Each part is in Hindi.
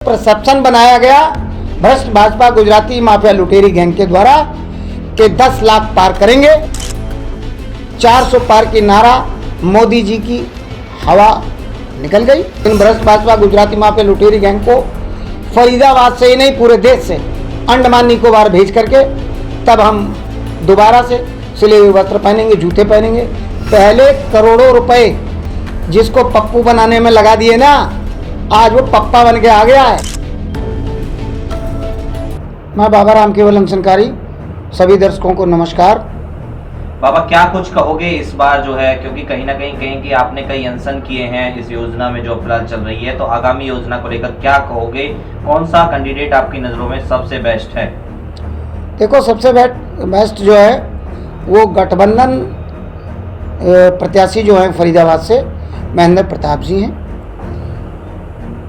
परसेप्शन बनाया गया भ्रष्ट भाजपा गुजराती माफिया लुटेरी गैंग के द्वारा कि 10 लाख पार करेंगे, 400 पार की नारा मोदी जी की हवा निकल गई। इन भ्रष्ट भाजपा गुजराती माफिया लुटेरी गैंग को फरीदाबाद से ही नहीं पूरे देश से अंडमान निकोबार भेज करके तब हम दोबारा से सिले हुए वस्त्र पहनेंगे, जूते पहनेंगे। पहले करोड़ों रुपए जिसको पप्पू बनाने में लगा दिए ना, आज वो पप्पा बन के आ गया है। मैं बाबा राम केवल अंशनकारी, सभी दर्शकों को नमस्कार। बाबा, क्या कुछ कहोगे इस बार जो है, क्योंकि कहीं ना कहीं कहें कि आपने कई अनशन किए हैं इस योजना में जो फिलहाल चल रही है, तो आगामी योजना को लेकर क्या कहोगे? कौन सा कैंडिडेट आपकी नज़रों में सबसे बेस्ट है? देखो, सबसे बेस्ट जो है वो गठबंधन प्रत्याशी जो हैं फरीदाबाद से महेंद्र प्रताप जी हैं।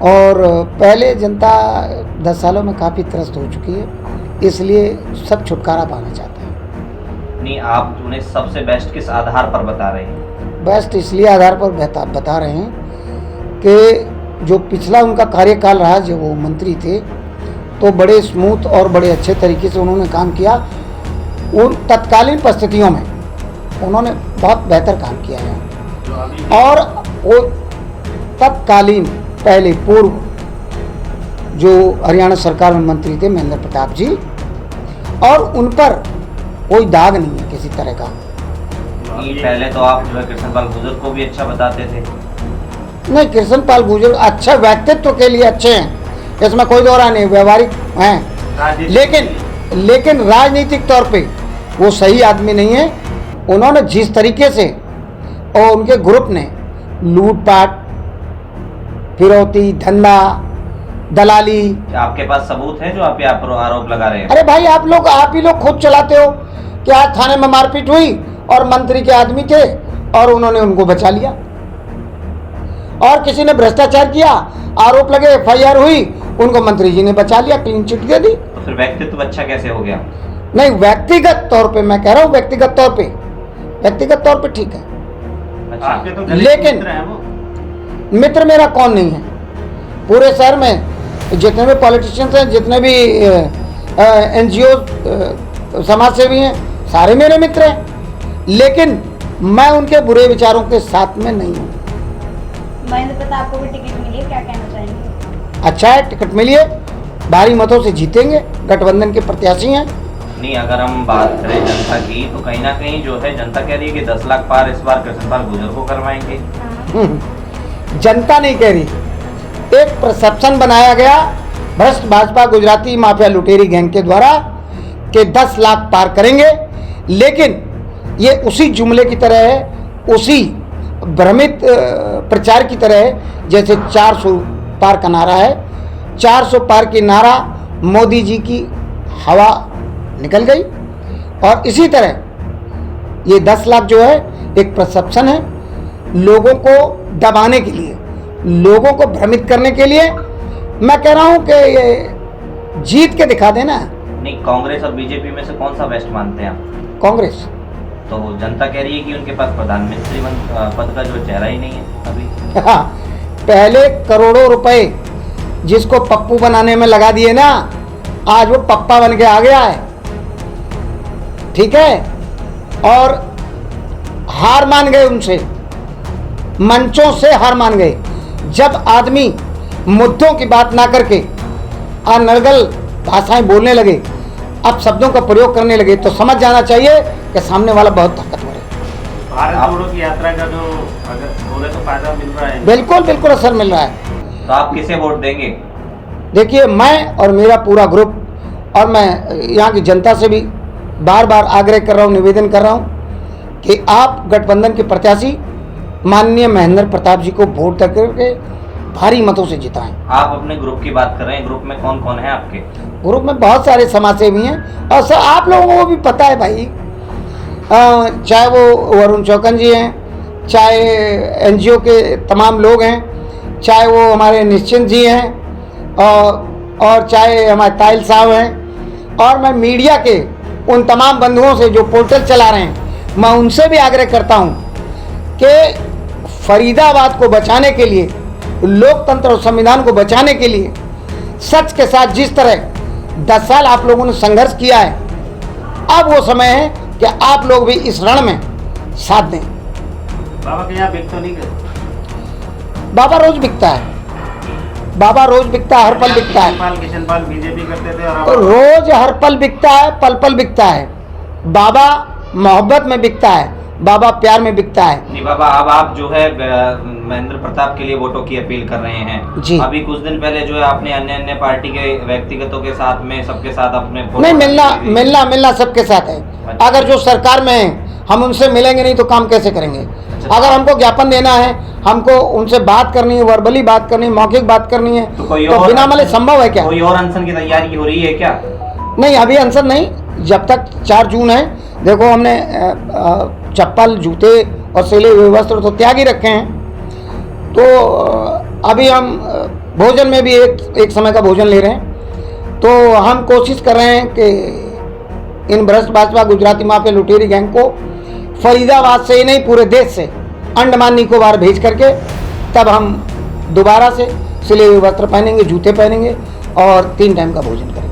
और पहले जनता 10 सालों में काफ़ी त्रस्त हो चुकी है, इसलिए सब छुटकारा पाना चाहते हैं। नहीं, आप उन्हें सबसे बेस्ट किस आधार पर बता रहे हैं? बेस्ट इसलिए आधार पर बता रहे हैं कि जो पिछला उनका कार्यकाल रहा, जब वो मंत्री थे तो बड़े स्मूथ और बड़े अच्छे तरीके से उन्होंने काम किया। उन तत्कालीन परिस्थितियों में उन्होंने बहुत बेहतर काम किया है। और वो तत्कालीन पहले पूर्व जो हरियाणा सरकार में मंत्री थे महेंद्र प्रताप जी, और उन पर कोई दाग नहीं है किसी तरह का। पहले तो आप जो है कृष्णपाल गुर्जर को भी अच्छा बताते थे। नहीं, कृष्णपाल गुर्जर अच्छे व्यक्तित्व के लिए अच्छे हैं, इसमें कोई दौरा नहीं, व्यवहारिक हैं, लेकिन राजनीतिक तौर पे वो सही आदमी नहीं है। उन्होंने जिस तरीके से और उनके ग्रुप ने लूटपाट, फिरौती, धंधा, दलाली। आपके पास सबूत है जो आप यहाँ पर आरोप लगा रहे हैं? अरे भाई, आप ही लोग खुद चलाते हो कि आज थाने में मारपीट हुई और मंत्री के आदमी थे और उन्होंने उनको बचा लिया, और किसी ने भ्रष्टाचार किया, आरोप लगे, FIR हुई, उनको मंत्री जी ने बचा लिया, क्लीन चिट दे दी। तो फिर व्यक्तित्व अच्छा कैसे हो गया? नहीं, व्यक्तिगत तौर पे मैं कह रहा हूँ, व्यक्तिगत तौर पे ठीक है। अच्छा, तो लेकिन मित्र मेरा कौन नहीं है? पूरे शहर में जितने भी पॉलिटिशियंस हैं, जितने भी NGO समाज सेवी हैं, सारे मेरे मित्र हैं, लेकिन मैं उनके बुरे विचारों के साथ में नहीं हूँ। महेंद्र प्रताप को भी टिकट मिली है, क्या कहना चाहेंगे? अच्छा है, टिकट मिली है, भारी मतों से जीतेंगे, गठबंधन के प्रत्याशी हैं। नहीं, अगर हम बात करें जनता की, तो कहीं ना कहीं जो है जनता कह रही है कि 10 लाख पार इस बार कृष्णपाल गुर्जर को करवाएंगे। जनता नहीं कह रही, एक परसेप्शन बनाया गया भ्रष्ट भाजपा गुजराती माफिया लुटेरी गैंग के द्वारा कि 10 लाख पार करेंगे। लेकिन ये उसी जुमले की तरह है, उसी भ्रमित प्रचार की तरह है जैसे 400 पार का नारा है। 400 पार की नारा मोदी जी की हवा निकल गई, और इसी तरह ये 10 लाख जो है एक परसेप्शन है, लोगों को दबाने के लिए, लोगों को भ्रमित करने के लिए। मैं कह रहा हूं कि ये जीत के दिखा देना। नहीं, कांग्रेस और बीजेपी में से कौन सा बेस्ट मानते हैं आप? कांग्रेस। तो जनता कह रही है कि उनके पास प्रधानमंत्री पद का जो चेहरा ही नहीं है अभी। हाँ, पहले करोड़ों रुपए जिसको पप्पू बनाने में लगा दिए ना, आज वो पप्पा बन के आ गया है, ठीक है। और हार मान गए, उनसे मंचों से हार मान गए। जब आदमी मुद्दों की बात ना करके अनर्गल भाषाएं बोलने लगे, अब शब्दों का प्रयोग करने लगे, तो समझ जाना चाहिए कि सामने वाला बहुत ताकतवर है। भारत जोड़ो की यात्रा का जो अगर बोले तो फायदा मिल रहा है? बिल्कुल असर मिल रहा है। तो आप किसे वोट देंगे? देखिए, मैं और मेरा पूरा ग्रुप, और मैं यहाँ की जनता से भी बार बार आग्रह कर रहा हूँ, निवेदन कर रहा हूँ कि आप गठबंधन के प्रत्याशी माननीय महेंद्र प्रताप जी को वोट करके भारी मतों से जिताएं। आप अपने ग्रुप की बात कर रहे हैं, ग्रुप में कौन कौन है आपके? ग्रुप में बहुत सारे समाज सेवी हैं, और सर आप लोगों को भी पता है भाई, चाहे वो वरुण चौकन जी हैं, चाहे NGO के तमाम लोग हैं, चाहे वो हमारे निश्चिंत जी हैं, और चाहे हमारे ताहिल साहब हैं, और मैं मीडिया के उन तमाम बंधुओं से जो पोर्टल चला रहे हैं, मैं उनसे भी आग्रह करता हूं कि फरीदाबाद को बचाने के लिए, लोकतंत्र और संविधान को बचाने के लिए सच के साथ जिस तरह 10 साल आप लोगों ने संघर्ष किया है, अब वो समय है कि आप लोग भी इस रण में साथ दें। बाबा के यहाँ बिक तो नहीं गए? बाबा रोज बिकता है, बाबा रोज बिकता है, हर पल बिकता है। किशन पाल बीजेपी करते थे और तो रोज हर पल बिकता है, पल पल बिकता है। बाबा मोहब्बत में बिकता है, बाबा प्यार में बिकता है। नहीं बाबा, अब आप जो है महेंद्र प्रताप के लिए वोटों की अपील कर रहे हैं जी। अभी कुछ दिन पहले जो है आपने अन्य अन्य पार्टी के व्यक्तिगतों के साथ में सबके साथ अपने नहीं, मिलना सबके साथ है। अगर जो सरकार में है हम उनसे मिलेंगे नहीं तो काम कैसे करेंगे? अगर हमको ज्ञापन देना है, हमको उनसे बात करनी है, वर्बली बात करनी है, मौखिक बात करनी है, तो कोई तो और बिना मिले संभव है क्या? कोई और अनशन की तैयारी हो रही है क्या? नहीं, अभी अनशन नहीं, जब तक 4 जून है। देखो हमने चप्पल, जूते और सिले हुए वस्त्र तो त्याग ही रखे हैं। तो अभी हम भोजन में भी एक समय का भोजन ले रहे हैं। तो हम कोशिश कर रहे हैं कि इन भ्रष्ट भाजपा गुजराती माफिया लुटेरी गैंग को फरीदाबाद से ही नहीं पूरे देश से अंडमान निकोबार भेज करके तब हम दोबारा से सिले हुए वस्त्र पहनेंगे, जूते पहनेंगे और 3 टाइम का भोजन करेंगे।